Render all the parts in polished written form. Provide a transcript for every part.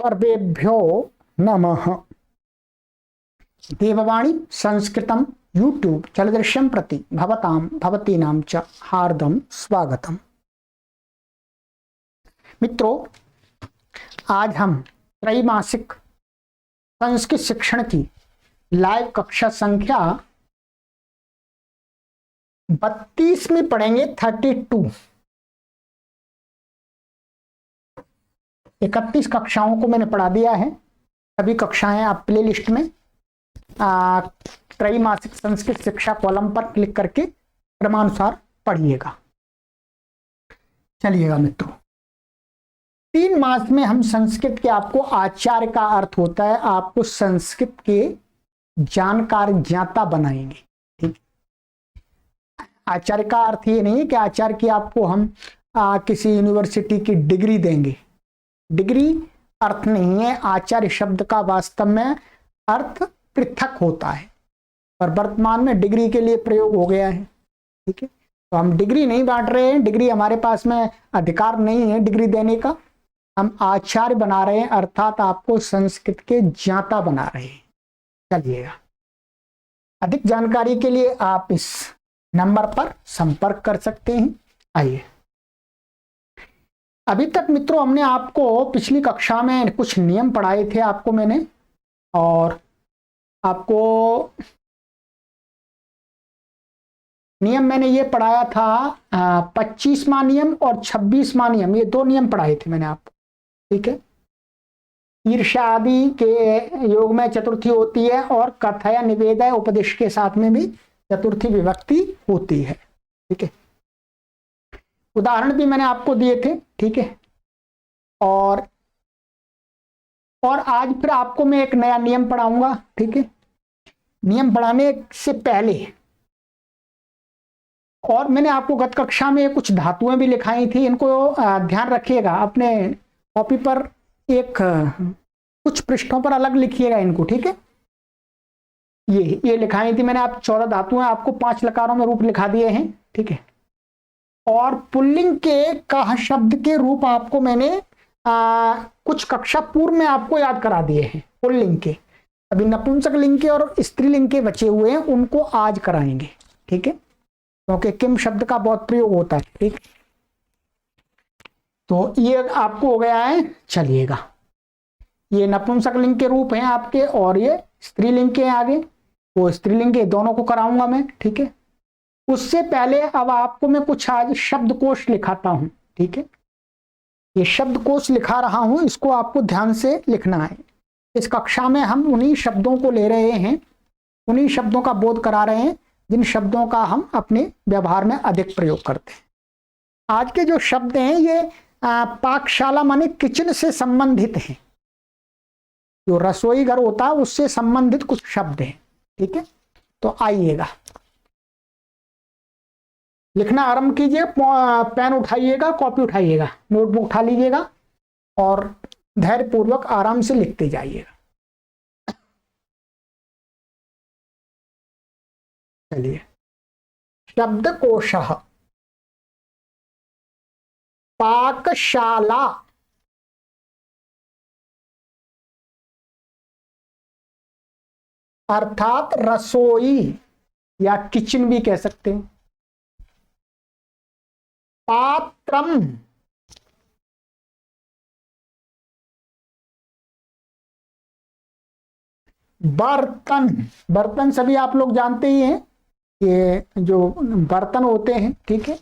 सर्वेभ्यो नमः। देववाणी संस्कृतम यूट्यूब चलदृश्यं प्रति भवतां भवतीनां च हार्दं स्वागतम। मित्रों, आज हम त्रैमासिक संस्कृत शिक्षण की लाइव कक्षा संख्या 32 में पढ़ेंगे। 32 31 कक्षाओं को मैंने पढ़ा दिया है। सभी कक्षाएं आप प्ले लिस्ट में त्रैमासिक संस्कृत शिक्षा कॉलम पर क्लिक करके क्रमानुसार पढ़िएगा। चलिएगा मित्रों, 3 मास में हम संस्कृत के, आपको आचार्य का अर्थ होता है आपको संस्कृत के जानकार ज्ञाता बनाएंगे। ठीक, आचार्य का अर्थ ये नहीं है कि आचार्य की आपको हम किसी यूनिवर्सिटी की डिग्री देंगे। डिग्री अर्थ नहीं है। आचार्य शब्द का वास्तव में अर्थ पृथक होता है, पर वर्तमान में डिग्री के लिए प्रयोग हो गया है। ठीक है, तो हम डिग्री नहीं बांट रहे हैं। डिग्री हमारे पास में अधिकार नहीं है डिग्री देने का। हम आचार्य बना रहे हैं, अर्थात आपको संस्कृत के ज्ञाता बना रहे हैं। चलिएगा, अधिक जानकारी के लिए आप इस नंबर पर संपर्क कर सकते हैं। आइए, अभी तक मित्रों हमने आपको पिछली कक्षा में कुछ नियम पढ़ाए थे आपको मैंने, और आपको नियम मैंने ये पढ़ाया था 25वां नियम और 26वां नियम, ये 2 नियम पढ़ाए थे मैंने आपको। ठीक है, ईर्ष्या आदि के योग में चतुर्थी होती है और कथय निवेदय उपदेश के साथ में भी चतुर्थी विभक्ति होती है। ठीक है, उदाहरण भी मैंने आपको दिए थे। ठीक है, और आज फिर आपको मैं एक नया नियम पढ़ाऊंगा। ठीक है, नियम पढ़ाने से पहले, और मैंने आपको गत कक्षा में कुछ धातुएं भी लिखाई थी, इनको ध्यान रखिएगा। अपने कॉपी पर एक कुछ पृष्ठों पर अलग लिखिएगा इनको। ठीक है, ये लिखाई थी मैंने। आप 14 धातुएं आपको 5 लकारों में रूप लिखा दिए हैं। ठीक है, और पुल्लिंग के कह शब्द के रूप आपको मैंने कुछ कक्षा पूर्व में आपको याद करा दिए हैं पुल्लिंग के। अभी नपुंसक लिंग के और स्त्रीलिंग के बचे हुए हैं, उनको आज कराएंगे। ठीक है, क्योंकि किम शब्द का बहुत प्रयोग होता है। ठीक, तो ये आपको हो गया है। चलिएगा, ये नपुंसक लिंग के रूप हैं आपके, और ये स्त्रीलिंग के आगे, वो स्त्रीलिंग के दोनों को कराऊंगा मैं। ठीक है, उससे पहले अब आपको मैं कुछ आज शब्दकोश लिखाता हूं। ठीक है, ये शब्दकोश लिखा रहा हूं, इसको आपको ध्यान से लिखना है। इस कक्षा में हम उन्हीं शब्दों को ले रहे हैं, उन्हीं शब्दों का बोध करा रहे हैं जिन शब्दों का हम अपने व्यवहार में अधिक प्रयोग करते हैं। आज के जो शब्द हैं ये पाकशाला माने किचन से संबंधित हैं। जो रसोई घर होता है उससे संबंधित कुछ शब्द हैं। ठीक है, तो आइएगा, लिखना आरंभ कीजिए। पेन उठाइएगा, कॉपी उठाइएगा, नोटबुक उठा लीजिएगा और धैर्यपूर्वक आराम से लिखते जाइएगा। चलिए, शब्दकोशः पाकशाला अर्थात रसोई या किचन भी कह सकते हैं। पात्रम बर्तन, बर्तन सभी आप लोग जानते ही हैं, ये जो बर्तन होते हैं। ठीक है,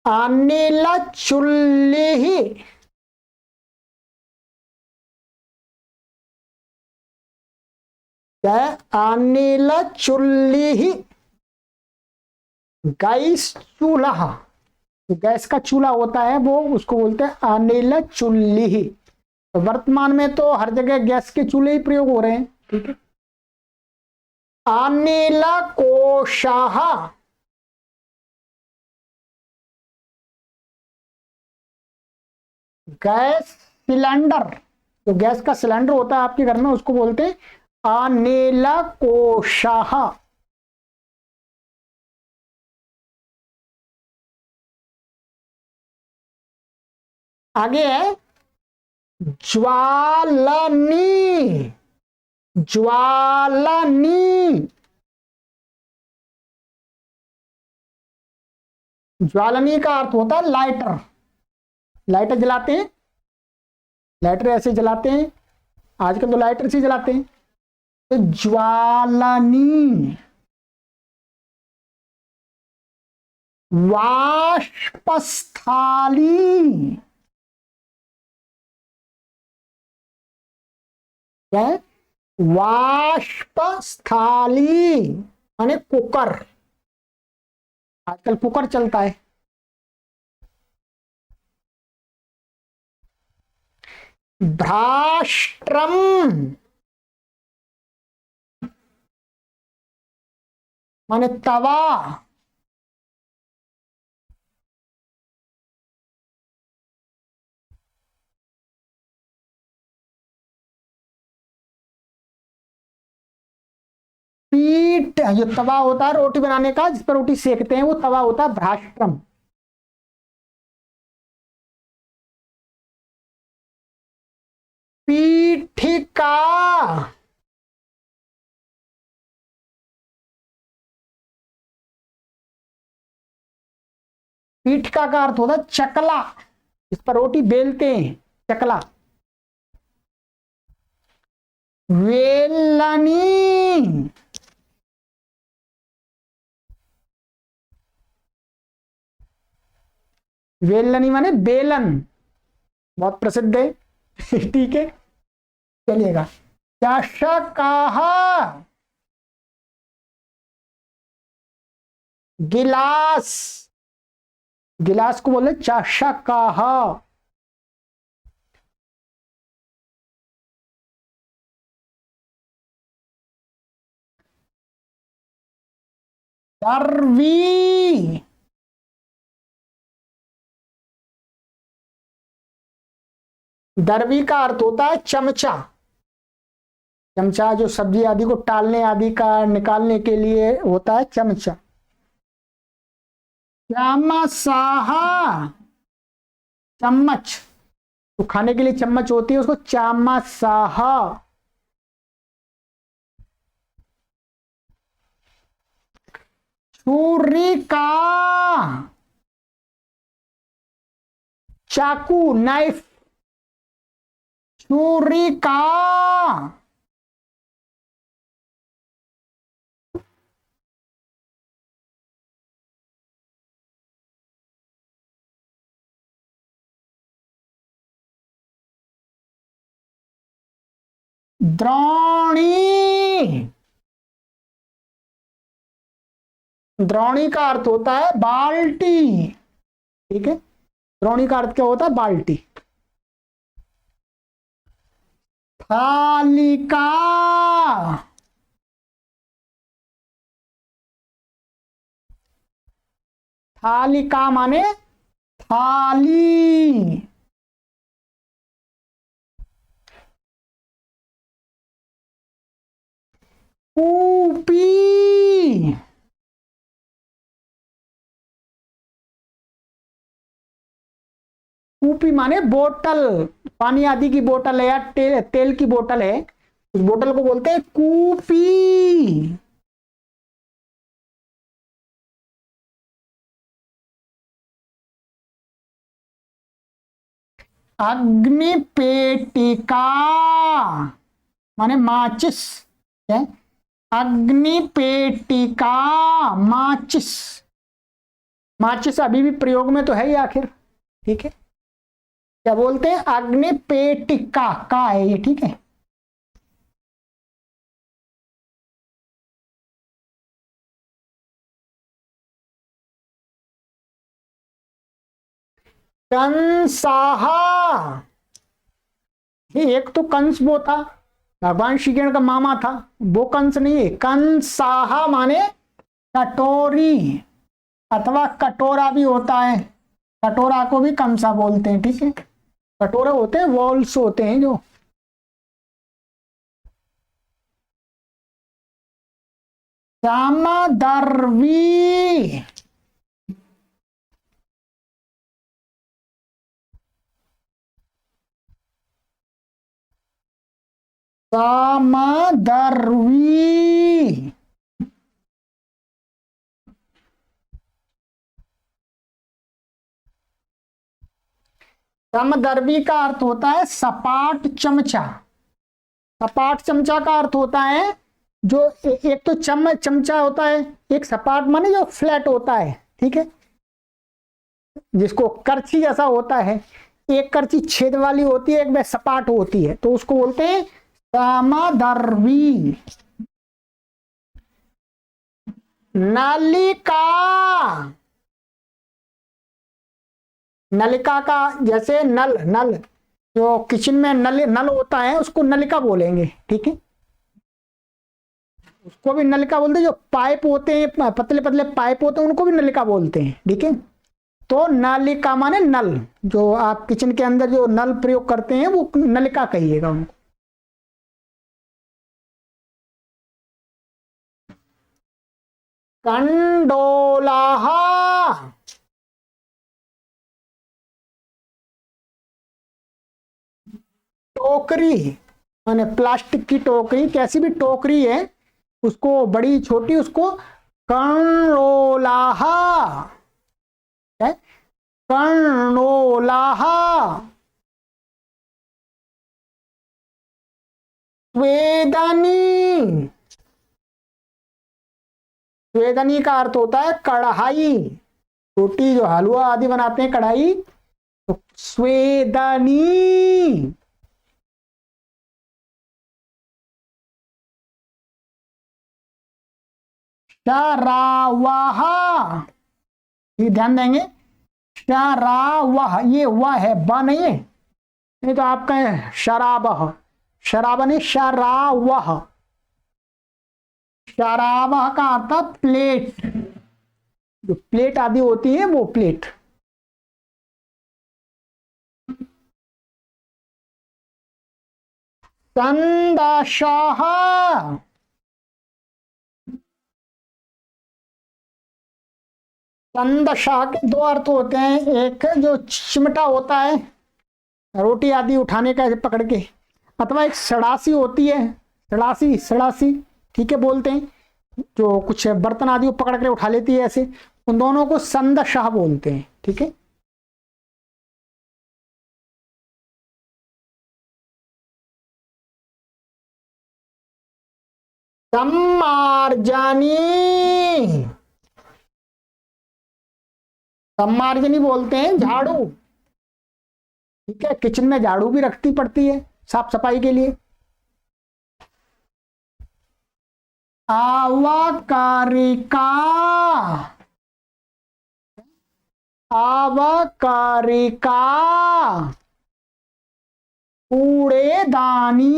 अनिल चुल्ली, क्या? अनिल चुल्ली, गैस चूल्हा, गैस का चूल्हा होता है वो, उसको बोलते हैं अनिल चुल्ली। तो वर्तमान में तो हर जगह गैस के चूल्हे ही प्रयोग हो रहे हैं। ठीक है, अनिल कोशः गैस सिलेंडर, जो गैस का सिलेंडर होता है आपके घर में उसको बोलते हैं अनिल कोशः। आगे है ज्वालनी। ज्वालनी, ज्वालनी का अर्थ होता है लाइटर। लाइटर जलाते हैं, लाइटर ऐसे जलाते हैं, आजकल तो लाइटर से जलाते हैं। तो ज्वालनी। वाष्पस्थाली, क्या है? वाष्पस्थाली माने कुकर, आजकल कुकर चलता है। भ्राष्ट्रम, माने तवा। पीठ, जो तवा होता है रोटी बनाने का, जिस पर रोटी सेकते हैं, वो तवा होता है भ्राष्ट्रम। पीठिका, पीठिका का अर्थ होता है चकला, इस पर रोटी बेलते हैं, चकला। वेलनी, वेलनी माने बेलन, बहुत प्रसिद्ध है। ठीक है, चलिएगा। चषकाः, गिलास, गिलास को बोले चषकाः। दर्वी, दर्वी का अर्थ होता है चमचा। चमचा जो सब्जी आदि को टालने आदि का निकालने के लिए होता है, चमचा। चामसाहा, चम्मच, तो खाने के लिए चम्मच होती है, उसको चामसाहा। छुरिका, चाकू, नाइफ। छुरिका, द्रोणी, द्रोणी का अर्थ होता है बाल्टी। ठीक है, द्रोणी का अर्थ क्या होता है? बाल्टी। थालिका, थालिका माने थाली। कूपी, कूपी माने बोतल, पानी आदि की बोतल है या तेल की बोतल है, उस बोतल को बोलते हैं कूपी। अग्निपेटिका माने माचिस है। अग्निपेटिका, माचिस। माचिस अभी भी प्रयोग में तो है ही आखिर। ठीक है, क्या बोलते हैं? अग्निपेटिका का है ये। ठीक है, कंसाहा, ये एक तो कंस वो था, भगवान श्री कृष्ण का मामा था, वो कंस नहीं है। कंसाहा माने कटोरी, अथवा कटोरा भी होता है, कटोरा को भी कंसा बोलते हैं। ठीक है, कटोरे होते हैं, वॉल्स होते हैं जो। सामदर्वी, समदर्वी। समदर्वी का अर्थ होता है सपाट चमचा। सपाट चमचा का अर्थ होता है जो एक तो चमचा होता है, एक सपाट माने जो फ्लैट होता है, ठीक है, जिसको करछी जैसा होता है। एक करछी छेद वाली होती है, एक में सपाट होती है, तो उसको बोलते हैं समदर्वी। नलिका। नलिका का जैसे नल, नल जो किचन में नल नल होता है उसको नलिका बोलेंगे, ठीक है। उसको भी नलिका बोलते हैं। जो पाइप होते हैं, पतले पतले पाइप होते हैं, उनको भी नलिका बोलते हैं, ठीक है। तो नलिका माने नल, जो आप किचन के अंदर जो नल प्रयोग करते हैं वो नलिका कहिएगा उनको। कंडोलाहा। टोकरी माने प्लास्टिक की टोकरी, कैसी भी टोकरी है उसको, बड़ी छोटी, उसको कंडोलाहा है। कंडोलाहा। स्वेदनी। स्वेदनी का अर्थ होता है कढ़ाई। रोटी जो हलवा आदि बनाते हैं, कढ़ाई, तो स्वेदनी। शरावाहा, ये ध्यान देंगे। शरावाह, ये वाह है, बा नहीं है, नहीं तो आप कहें शराब। शराब नहीं, शरावाह। शरावाह का अर्थ है प्लेट। जो प्लेट आदि होती है वो प्लेट। संदशाह। संदशाह के दो अर्थ होते हैं। एक जो चिमटा होता है रोटी आदि उठाने का, ऐसे पकड़ के, अथवा एक सड़ासी होती है, सड़ासी, सड़ासी, ठीक है, बोलते हैं, जो कुछ बर्तन आदि को पकड़ के उठा लेती है ऐसे, उन दोनों को संदशाह बोलते हैं, ठीक है। सम्मार्जनी। सम्मार्जनी बोलते हैं झाड़ू, ठीक है, किचन में झाड़ू भी रखती पड़ती है साफ सफाई के लिए। आवकारिका। आवकारिका। कूड़ेदानी।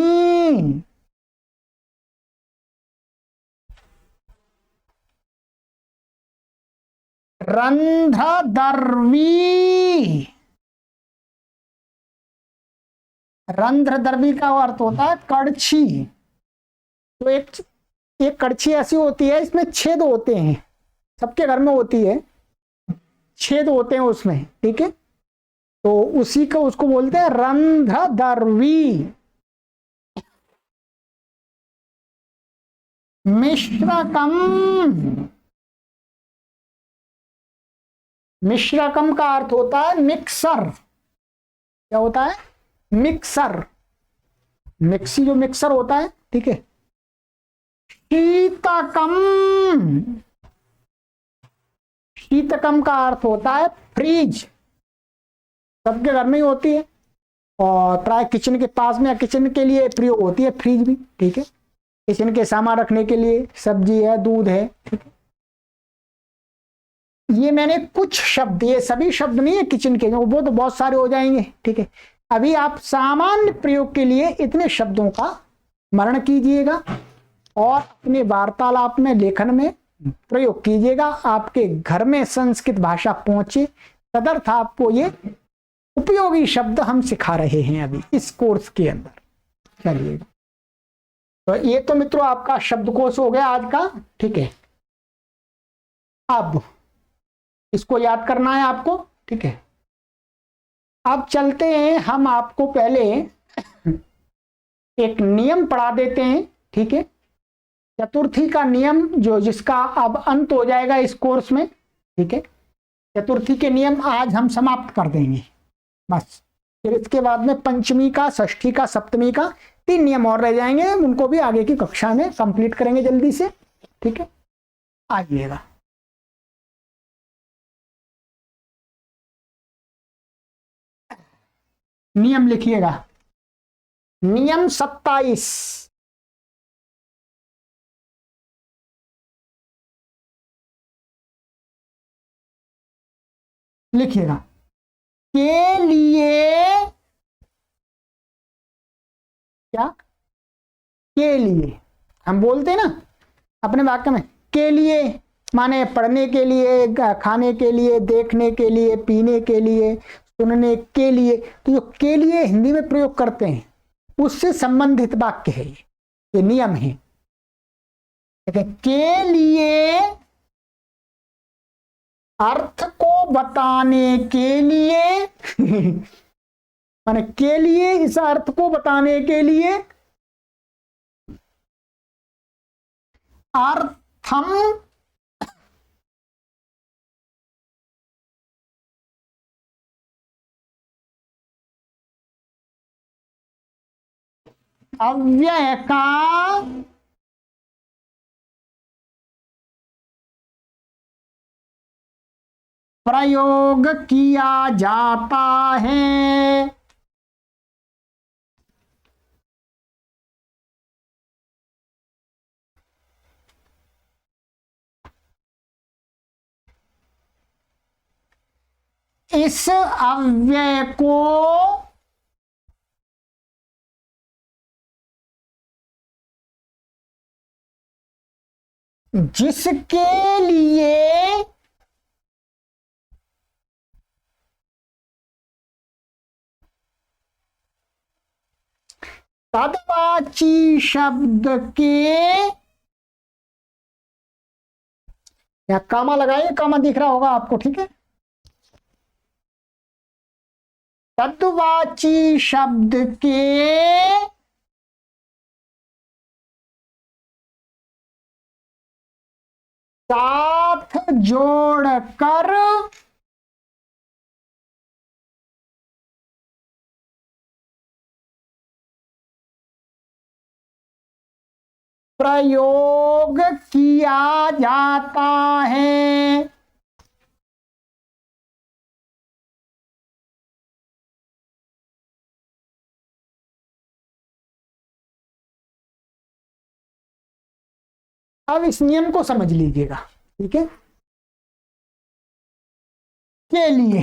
रंध्रदर्वी। रंध्रदर्वी का अर्थ होता है कड़छी। तो एक कड़छी ऐसी होती है, इसमें छेद होते हैं, सबके घर में होती है, छेद होते हैं उसमें, ठीक है, तो उसी को उसको बोलते हैं रंध्रदर्वी। मिश्रकम। मिश्रकम का अर्थ होता है मिक्सर। क्या होता है? मिक्सर। मिक्सी जो मिक्सर होता है, ठीक है। शीतकम। शीतकम का अर्थ होता है फ्रीज। सबके घर में ही होती है और प्राय किचन के पास में या किचन के लिए प्रयोग होती है फ्रीज भी, ठीक है, किचन के सामान रखने के लिए, सब्जी है, दूध है, ठीक है। ये मैंने कुछ शब्द, ये सभी शब्द नहीं है किचन के, वो तो बहुत सारे हो जाएंगे, ठीक है। अभी आप सामान्य प्रयोग के लिए इतने शब्दों का स्मरण कीजिएगा और अपने वार्तालाप में, लेखन में प्रयोग कीजिएगा। आपके घर में संस्कृत भाषा पहुंचे, तदर्थ आपको ये उपयोगी शब्द हम सिखा रहे हैं अभी इस कोर्स के अंदर। चलिए, तो ये तो मित्रों आपका शब्दकोश हो गया आज का, ठीक है। अब इसको याद करना है आपको, ठीक है। अब चलते हैं हम, आपको पहले एक नियम पढ़ा देते हैं, ठीक है। चतुर्थी का नियम जो जिसका अब अंत हो जाएगा इस कोर्स में, ठीक है। चतुर्थी के नियम आज हम समाप्त कर देंगे बस। फिर इसके बाद में पंचमी का, षष्ठी का, सप्तमी का 3 नियम और रह जाएंगे, उनको भी आगे की कक्षा में कंप्लीट करेंगे जल्दी से, ठीक है। आइएगा, नियम लिखिएगा। नियम 27, लिखिएगा। के लिए, क्या, के लिए हम बोलते हैं ना अपने वाक्य में, के लिए माने पढ़ने के लिए, खाने के लिए, देखने के लिए, पीने के लिए, सुनने के लिए। तो जो के लिए हिंदी में प्रयोग करते हैं उससे संबंधित वाक्य है, ये नियम है। के लिए अर्थ को बताने के लिए माने के लिए, इस अर्थ को बताने के लिए अर्थम अव्यय का प्रयोग किया जाता है। इस अव्यय को जिसके लिए तद्वाची शब्द के, या कामा लगाइए, कामा दिख रहा होगा आपको, ठीक है। तद्वाची शब्द के साथ जोड़कर प्रयोग किया जाता है। अब इस नियम को समझ लीजिएगा, ठीक है। के लिए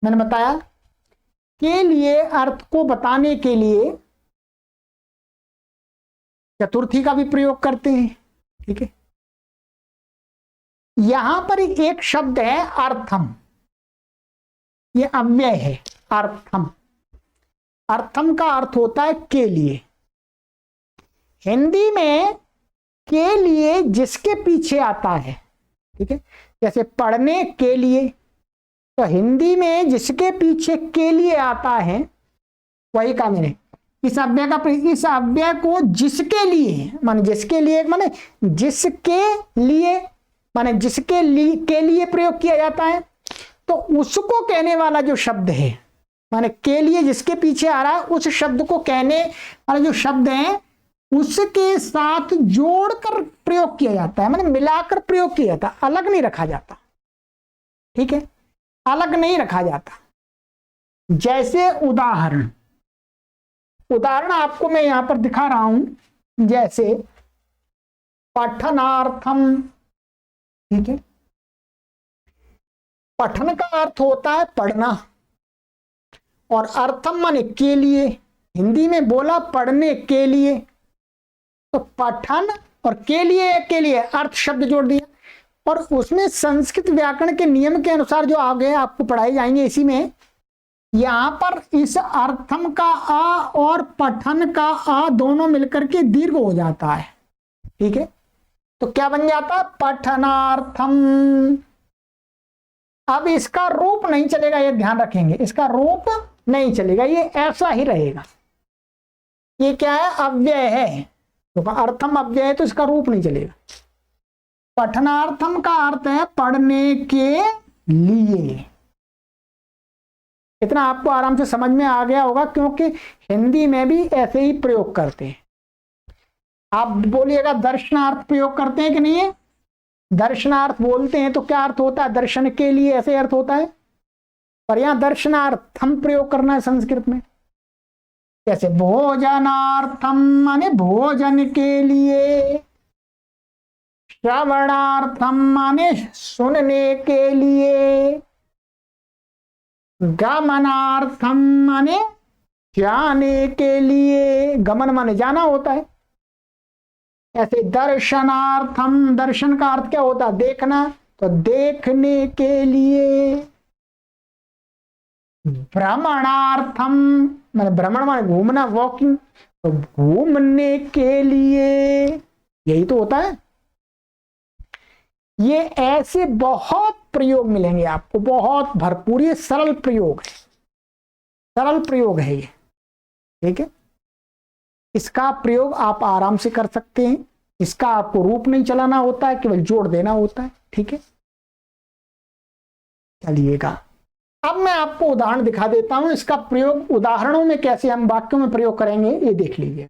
मैंने बताया, के लिए अर्थ को बताने के लिए चतुर्थी का भी प्रयोग करते हैं, ठीक है। यहां पर एक शब्द है अर्थम, ये अव्यय है अर्थम। अर्थम का अर्थ होता है के लिए। हिंदी में के लिए जिसके पीछे आता है, ठीक है। जैसे पढ़ने के लिए, तो हिंदी में जिसके पीछे के लिए आता है वही काम है। इस अव्यय का, इस अव्यय को जिसके लिए माने, जिसके लिए माने जिसके लिए माने जिसके लिए के लिए प्रयोग किया जाता है, तो उसको कहने वाला जो शब्द है, माने के लिए जिसके पीछे आ रहा है उस शब्द को कहने वाला जो शब्द है उसके साथ जोड़कर प्रयोग किया जाता है, माने मिलाकर प्रयोग किया जाता है, अलग नहीं रखा जाता, ठीक है। अलग नहीं रखा जाता। जैसे उदाहरण, उदाहरण आपको मैं यहां पर दिखा रहा हूं, जैसे पठनार्थम, ठीक है। पठन का अर्थ होता है पढ़ना, और अर्थम माने के लिए। हिंदी में बोला पढ़ने के लिए, तो पठन और के लिए अर्थ शब्द जोड़ दिया। और उसमें संस्कृत व्याकरण के नियम के अनुसार जो आगे आपको पढ़ाए जाएंगे इसी में, यहां पर इस अर्थम का आ और पठन का आ दोनों मिलकर के दीर्घ हो जाता है, ठीक है। तो क्या बन जाता है, पठनार्थम। अब इसका रूप नहीं चलेगा, ये ध्यान रखेंगे, इसका रूप नहीं चलेगा, ये ऐसा ही रहेगा, ये क्या है, अव्यय है, तो अर्थम अव्यय है तो इसका रूप नहीं चलेगा। पठनार्थम का अर्थ है पढ़ने के लिए। इतना आपको आराम से समझ में आ गया होगा, क्योंकि हिंदी में भी ऐसे ही प्रयोग करते हैं। आप बोलिएगा दर्शनार्थ प्रयोग करते हैं कि नहीं है? दर्शनार्थ बोलते हैं तो क्या अर्थ होता है? दर्शन के लिए, ऐसे अर्थ होता है। पर यहां दर्शनार्थ हम प्रयोग करना है संस्कृत में। जैसे भोजनार्थम माने भोजन के लिए, श्रवणार्थम माने सुनने के लिए, गमनार्थम माने जाने के लिए, गमन माने जाना होता है। ऐसे दर्शनार्थम, दर्शन का अर्थ क्या होता है? देखना, तो देखने के लिए। भ्रमणार्थम माने भ्रमण माने घूमना, वॉकिंग, तो घूमने के लिए, यही तो होता है। ये ऐसे बहुत प्रयोग मिलेंगे आपको, बहुत भरपूर। ये सरल प्रयोग है, सरल प्रयोग है ये, ठीक है। इसका प्रयोग आप आराम से कर सकते हैं। इसका आपको रूप नहीं चलाना होता है, केवल जोड़ देना होता है, ठीक है। चलिएगा, अब मैं आपको उदाहरण दिखा देता हूं। इसका प्रयोग उदाहरणों में कैसे हम वाक्यों में प्रयोग करेंगे, ये देख लीजिए।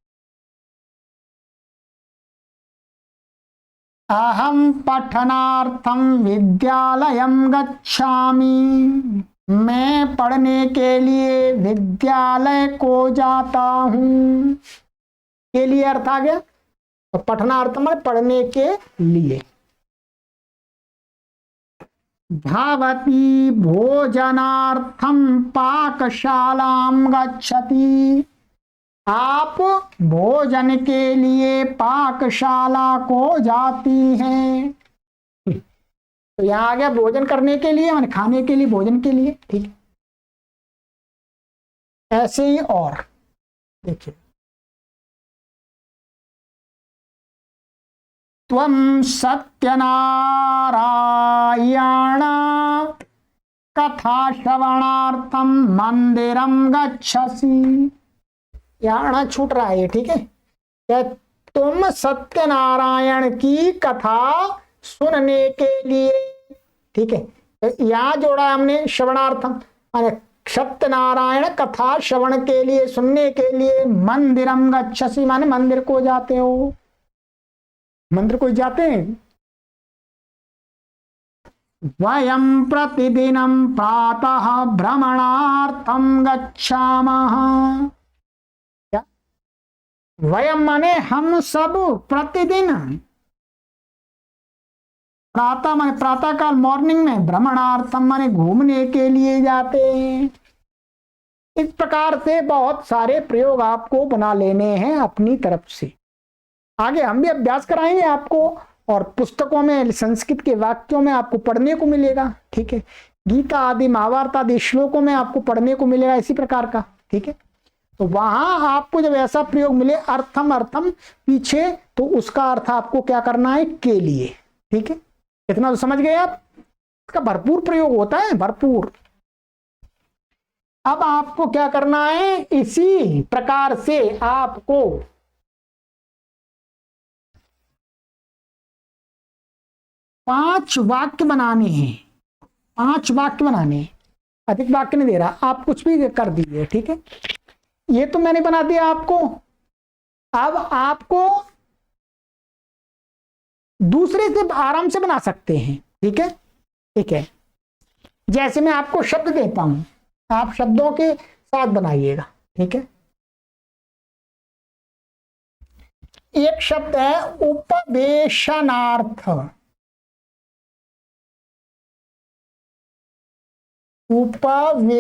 अहम पठनार्थम विद्यालयम गच्छामि, मैं पढ़ने के लिए विद्यालय को जाता हूं। के लिए अर्थ आ गया, तो पठनार्थम में पढ़ने के लिए। भवती भोजनार्थम पाकशालाम गच्छति, आप भोजन के लिए पाकशाला को जाती हैं। तो यहां आ गया भोजन करने के लिए, माने खाने के लिए, भोजन के लिए, ठीक है। ऐसे ही और देखिए, त्वं सत्यनारायण कथा श्रवणार्थम मंदिरम गच्छसि। यहाँ छूट रहा है, ठीक है। क्या तुम सत्यनारायण की कथा सुनने के लिए, ठीक है। तो यहाँ जोड़ा है हमने श्रवणार्थम, सत्यनारायण कथा श्रवण के लिए, सुनने के लिए। मंदिरम गच्छसि माने मंदिर को जाते हो, मंदिर को जाते हैं। वयम प्रतिदिनम प्रातः भ्रमणार्थम गच्छामः। क्या? वयम माने हम सब, प्रतिदिन, प्रातः माने प्रातः काल, मॉर्निंग में, भ्रमणार्थम माने घूमने के लिए जाते हैं। इस प्रकार से बहुत सारे प्रयोग आपको बना लेने हैं अपनी तरफ से। आगे हम भी अभ्यास कराएंगे आपको, और पुस्तकों में संस्कृत के वाक्यों में आपको पढ़ने को मिलेगा, ठीक है। गीता आदि, महाभारत आदि श्लोकों में आपको पढ़ने को मिलेगा इसी प्रकार का, ठीक है। तो वहां आपको जब ऐसा प्रयोग मिले, अर्थम अर्थम पीछे, तो उसका अर्थ आपको क्या करना है? के लिए, ठीक है। इतना तो समझ गए आप। इसका भरपूर प्रयोग होता है, भरपूर। अब आपको क्या करना है? इसी प्रकार से आपको 5 वाक्य बनाने हैं, 5 वाक्य बनाने हैं। अधिक वाक्य नहीं दे रहा, आप कुछ भी कर दीजिए, ठीक है। ये तो मैंने बना दिया आपको। अब आपको दूसरे से आराम से बना सकते हैं, ठीक है, ठीक है। जैसे मैं आपको शब्द देता हूं, आप शब्दों के साथ बनाइएगा, ठीक है। एक शब्द है उपवेशनार्थ, उपवेशन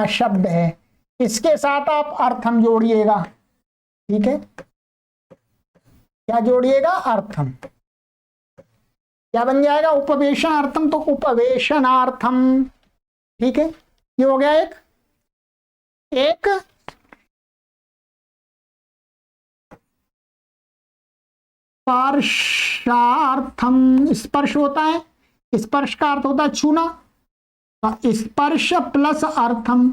शब्द है, इसके साथ आप अर्थम जोड़िएगा, ठीक है। क्या जोड़िएगा? अर्थम। क्या बन जाएगा? उपवेशनार्थम, तो उपवेशनार्थम, ठीक है। ये हो गया एक स्पर्शार्थम, स्पर्श होता है, स्पर्श का अर्थ होता है छूना, स्पर्श प्लस अर्थम,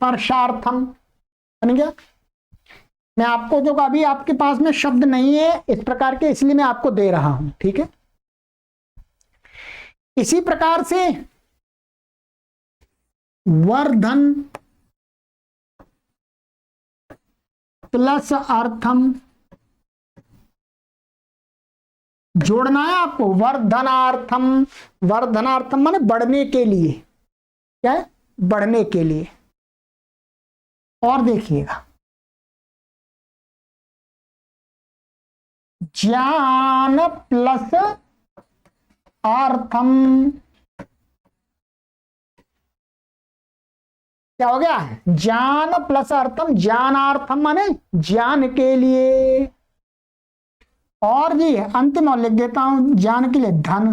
स्पर्शार्थम बन गया। मैं आपको जो अभी आपके पास में शब्द नहीं है इस प्रकार के, इसलिए मैं आपको दे रहा हूं, ठीक है। इसी प्रकार से वर्धन प्लस अर्थम जोड़ना है आपको। वर्धनार्थम, वर्धनार्थम माने बढ़ने के लिए, क्या है, बढ़ने के लिए। और देखिएगा ज्ञान प्लस अर्थम, क्या हो गया, ज्ञान प्लस अर्थम, ज्ञानार्थम माने ज्ञान के लिए। और जी अंतिम और लिख देता हूं ज्ञान के लिए धन,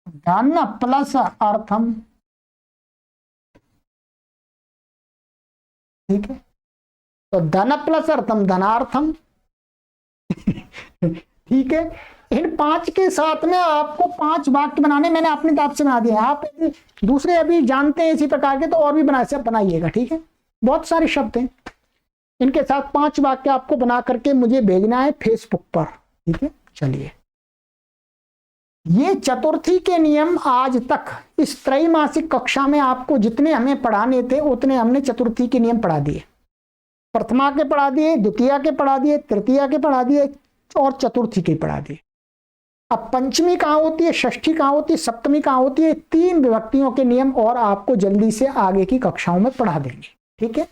धन प्लस अर्थम, ठीक है। तो धन प्लस अर्थम धनार्थम, ठीक है। इन 5 के साथ में आपको 5 वाक्य बनाने मैंने अपनी तरफ से बना दिए। आप दूसरे अभी जानते हैं इसी प्रकार के तो और भी बनाइएगा, ठीक है। बहुत सारे शब्द हैं, इनके साथ 5 वाक्य आपको बना करके मुझे भेजना है फेसबुक पर, ठीक है। चलिए, ये चतुर्थी के नियम आज तक इस त्रैमासिक कक्षा में आपको जितने हमें पढ़ाने थे उतने हमने चतुर्थी के नियम पढ़ा दिए। प्रथमा के पढ़ा दिए, द्वितीया के पढ़ा दिए, तृतीया के पढ़ा दिए और चतुर्थी के पढ़ा दिए। अब पंचमी कहाँ होती है, षष्ठी कहाँ होती है, सप्तमी कहाँ होती है, 3 विभक्तियों के नियम और आपको जल्दी से आगे की कक्षाओं में पढ़ा देंगे, ठीक है।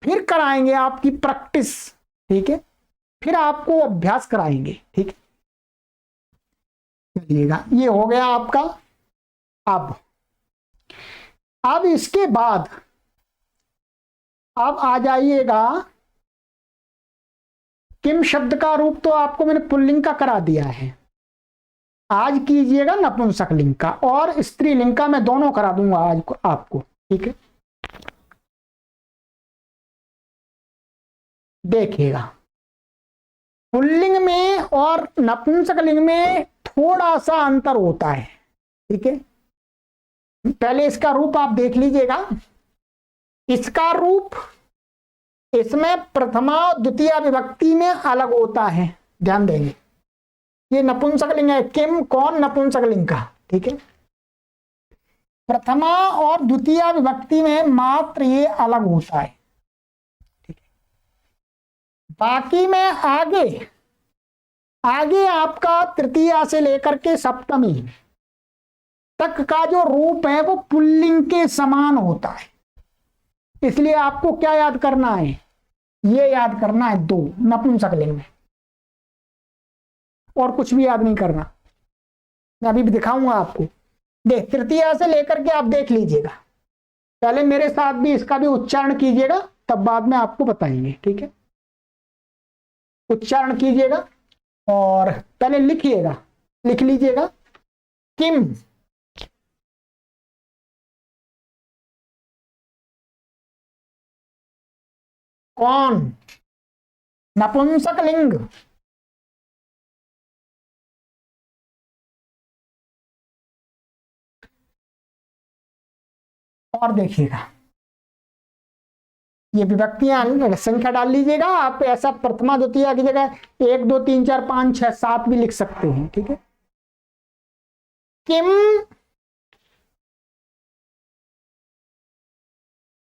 फिर कराएंगे आपकी प्रैक्टिस, ठीक है। फिर आपको अभ्यास कराएंगे, ठीक है। चलिएगा, ये हो गया आपका। अब इसके बाद अब आ जाइएगा, किम शब्द का रूप तो आपको मैंने पुल्लिंग का करा दिया है, आज कीजिएगा नपुंसकलिंग का और स्त्रीलिंग का, मैं दोनों करा दूंगा आज को आपको, ठीक है। देखिएगा, पुल्लिंग में और नपुंसकलिंग में थोड़ा सा अंतर होता है, ठीक है। पहले इसका रूप आप देख लीजिएगा। इसका रूप इसमें प्रथमा द्वितीय विभक्ति में अलग होता है, ध्यान देंगे। ये नपुंसकलिंग है, किम कौन नपुंसकलिंग का, ठीक है। प्रथमा और द्वितीय विभक्ति में मात्र ये अलग होता है, ठीक है। बाकी में आगे आपका तृतीया से लेकर के सप्तमी तक का जो रूप है वो पुल्लिंग के समान होता है। इसलिए आपको क्या याद करना है, ये याद करना है 2 नपुंसकलिंग में, और कुछ भी याद नहीं करना। मैं अभी भी दिखाऊंगा आपको। देख, तृतीया से लेकर के आप देख लीजिएगा, पहले मेरे साथ भी इसका भी उच्चारण कीजिएगा, तब बाद में आपको बताएंगे, ठीक है। उच्चारण कीजिएगा और पहले लिखिएगा, लिख लीजिएगा किम, कौन नपुंसकलिंग, और देखिएगा ये विभक्तियां संख्या डाल लीजिएगा आप। ऐसा प्रथमा द्वितीय की जगह 1 2 3 4 5 6 7 भी लिख सकते हैं, ठीक है। किम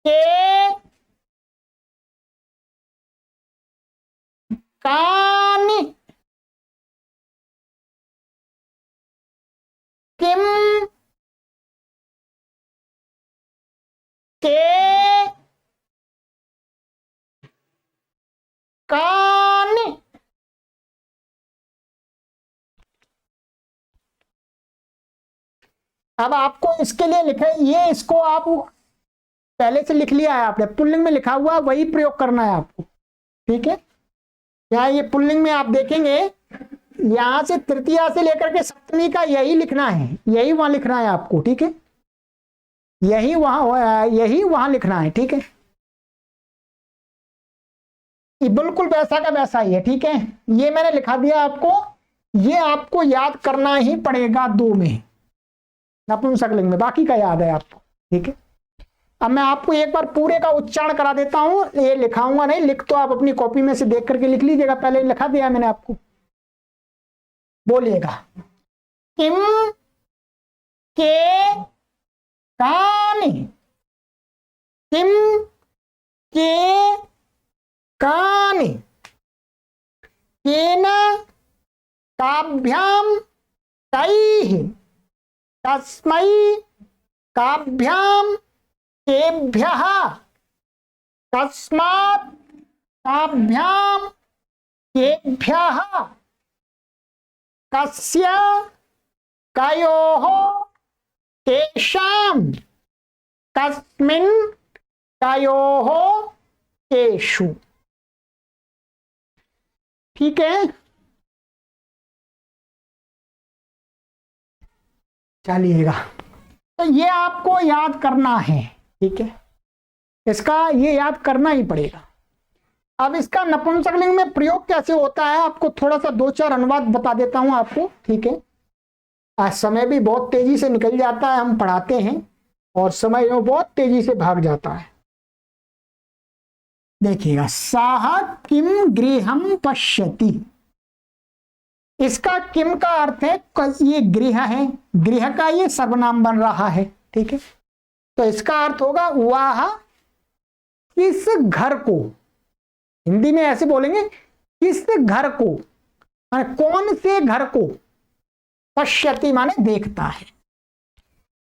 के कानि, किम के कानि, अब आपको इसके लिए लिखा है, ये इसको आप पहले से लिख लिया है आपने, पुल्लिंग में लिखा हुआ वही प्रयोग करना है आपको, ठीक है। यहाँ ये पुल्लिंग में आप देखेंगे, यहां से तृतीया से लेकर के सप्तमी का यही लिखना है, यही वहां लिखना है आपको, ठीक है। यही वहां लिखना है, ठीक है। ये बिल्कुल वैसा का वैसा ही है, ठीक है। ये मैंने लिखा दिया आपको, ये आपको याद करना ही पड़ेगा 2 में, नपुंसकलिंग में, बाकी का याद है आपको, ठीक है। अब मैं आपको एक बार पूरे का उच्चारण करा देता हूं, ये लिखाऊंगा नहीं, लिख तो आप अपनी कॉपी में से देख करके लिख लीजिएगा, पहले लिखा दिया मैंने आपको। बोलिएगा, किम के कानि, किम के कानि, केन काभ्याम कैः, तस्मै काभ्याम केभ्यः, तस्मात् काभ्याम केभ्यः, कस्य कयोः केषां, कस्मिन् कयोः केषु। ठीक है, चलिएगा, तो ये आपको याद करना है। ठीक है, इसका ये याद करना ही पड़ेगा। अब इसका नपुंसकलिंग में प्रयोग कैसे होता है आपको थोड़ा सा 2-4 अनुवाद बता देता हूं आपको। ठीक है, आज समय भी बहुत तेजी से निकल जाता है, हम पढ़ाते हैं और समय बहुत तेजी से भाग जाता है। देखिएगा, साह किम गृहम पश्यति, इसका किम का अर्थ है ये गृह है, गृह का ये सर्वनाम बन रहा है। ठीक है, तो इसका अर्थ होगा वह किस घर को, हिंदी में ऐसे बोलेंगे, किस घर को, माने कौन से घर को, पश्यति माने देखता है।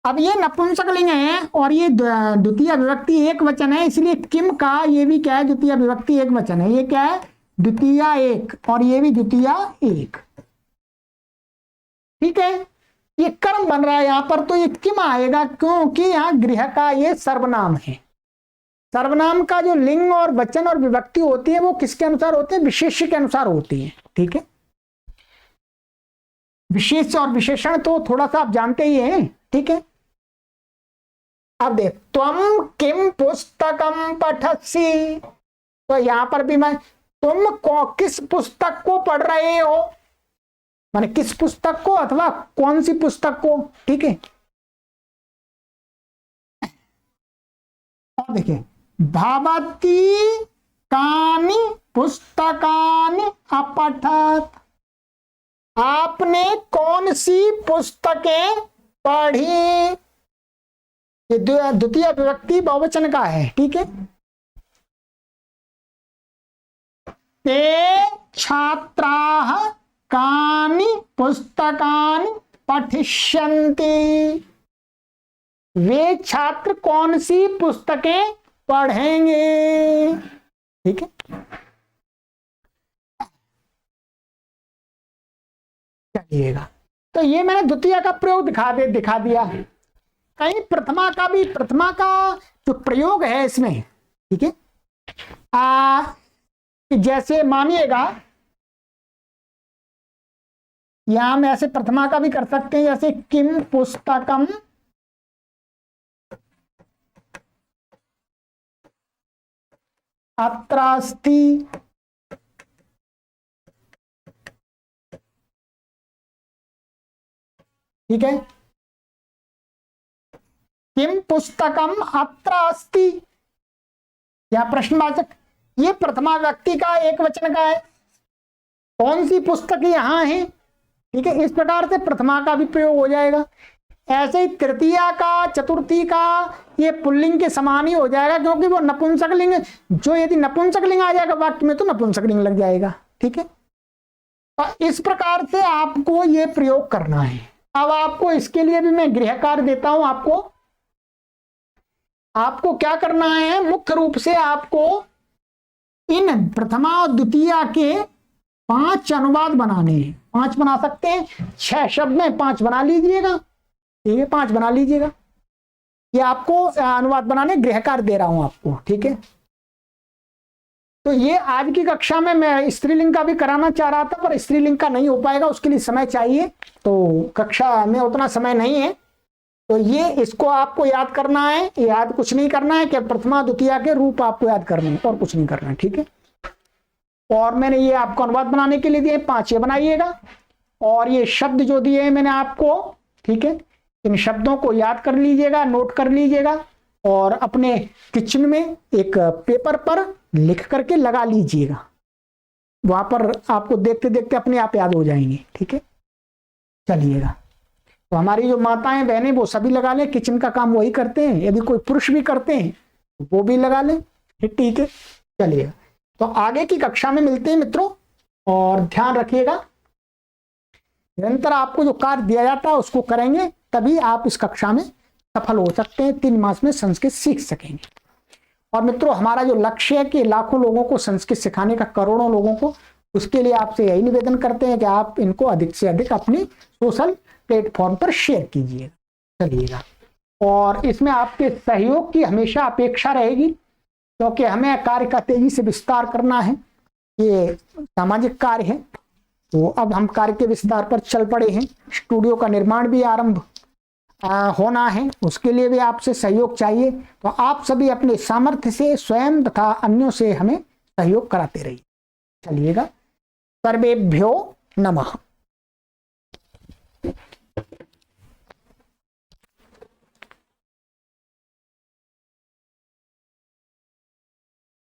अब ये नपुंसकलिंग है और ये द्वितीय विभक्ति एक वचन है, इसलिए किम का ये भी क्या है, द्वितीय विभक्ति एक वचन है। ये क्या है, द्वितीय एक, और ये भी द्वितीय एक। ठीक है, ये कर्म बन रहा है यहां पर, तो ये किम आएगा क्योंकि यहां गृह का ये सर्वनाम है। सर्वनाम का जो लिंग और वचन और विभक्ति होती है वो किसके अनुसार होते हैं, विशेष्य के अनुसार होती है। ठीक है, विशेष और विशेषण तो थोड़ा सा आप जानते ही हैं। ठीक है, अब देख, त्वम किम पुस्तकम पठसि, तो यहां पर भी मैं, तुम किस पुस्तक को पढ़ रहे हो, माने किस पुस्तक को अथवा कौन सी पुस्तक को। ठीक है, और देखिए, भवती कानि पुस्तकानि अपठत, आपने कौन सी पुस्तकें पढ़ी, ये द्वितीय विभक्ति बहुवचन का है। ठीक है, ते छात्राः कानि पुस्तकानि पठिष्यन्ति, वे छात्र कौन सी पुस्तकें पढ़ेंगे। ठीक है, चलिएगा, तो ये मैंने द्वितीय का प्रयोग दिखा दिया। कहीं प्रथमा का भी, प्रथमा का जो प्रयोग है इसमें, ठीक है, जैसे मानिएगा यहां में ऐसे प्रथमा का भी कर सकते हैं, जैसे किम पुस्तकम अत्रास्ति, ठीक है, किम पुस्तकम अत्र अस्ति, या प्रश्नवाचक, ये प्रथमा व्यक्ति का एक वचन का है, कौन सी पुस्तक यहां है। ठीक है, इस प्रकार से प्रथमा का भी प्रयोग हो जाएगा। ऐसे ही तृतीया का, चतुर्थी का ये पुल्लिंग के समान ही हो जाएगा, क्योंकि वो नपुंसकलिंग, जो यदि नपुंसकलिंग आ जाएगा वाक्य में तो नपुंसकलिंग लग जाएगा। ठीक है, तो इस प्रकार से आपको ये प्रयोग करना है। अब आपको इसके लिए भी मैं गृह कार्य देता हूं। आपको क्या करना है, मुख्य रूप से आपको इन प्रथमा और द्वितीय के 5 अनुवाद बनाने हैं। 5 बना सकते हैं, 6 शब्द में 5 बना लीजिएगा। ठीक है, 5 बना लीजिएगा। ये आपको अनुवाद बनाने गृह कार्य दे रहा हूं आपको। ठीक है, तो ये आज की कक्षा में मैं स्त्रीलिंग का भी कराना चाह रहा था, पर स्त्रीलिंग का नहीं हो पाएगा, उसके लिए समय चाहिए, तो कक्षा में उतना समय नहीं है। तो ये इसको आपको याद करना है, याद कुछ नहीं करना है कि प्रथमा द्वितीय के रूप आपको याद करने हैं और कुछ नहीं करना है। ठीक है, और मैंने ये आपको अनुवाद बनाने के लिए दिए 5, ये बनाइएगा। और ये शब्द जो दिए हैं मैंने आपको, ठीक है, इन शब्दों को याद कर लीजिएगा, नोट कर लीजिएगा। और अपने किचन में एक पेपर पर लिख करके लगा लीजिएगा। वहां पर आपको देखते देखते अपने आप याद हो जाएंगे। ठीक है, चलिएगा। तो हमारी जो माताएं बहनें वो सभी लगा लें, किचन का काम वही करते हैं। यदि कोई पुरुष भी करते हैं तो वो भी लगा लें। ठीक है, चलिएगा। तो आगे की कक्षा में मिलते हैं मित्रों, और ध्यान रखिएगा निरंतर आपको जो कार्य दिया जाता है उसको करेंगे, तभी आप इस कक्षा में सफल हो सकते हैं, 3 मास में संस्कृत सीख सकेंगे। और मित्रों, हमारा जो लक्ष्य है कि लाखों लोगों को संस्कृत सिखाने का, करोड़ों लोगों को, उसके लिए आपसे यही निवेदन करते हैं कि आप इनको अधिक से अधिक अपनी सोशल प्लेटफॉर्म पर शेयर कीजिएगा। चलिएगा, और इसमें आपके सहयोग की हमेशा अपेक्षा रहेगी, क्योंकि हमें कार्य का तेजी से विस्तार करना है। ये सामाजिक कार्य है, तो अब हम कार्य के विस्तार पर चल पड़े हैं। स्टूडियो का निर्माण भी आरंभ होना है, उसके लिए भी आपसे सहयोग चाहिए। तो आप सभी अपने सामर्थ्य से स्वयं तथा अन्यों से हमें सहयोग कराते रहिए। चलिएगा, सर्वेभ्यो नमः।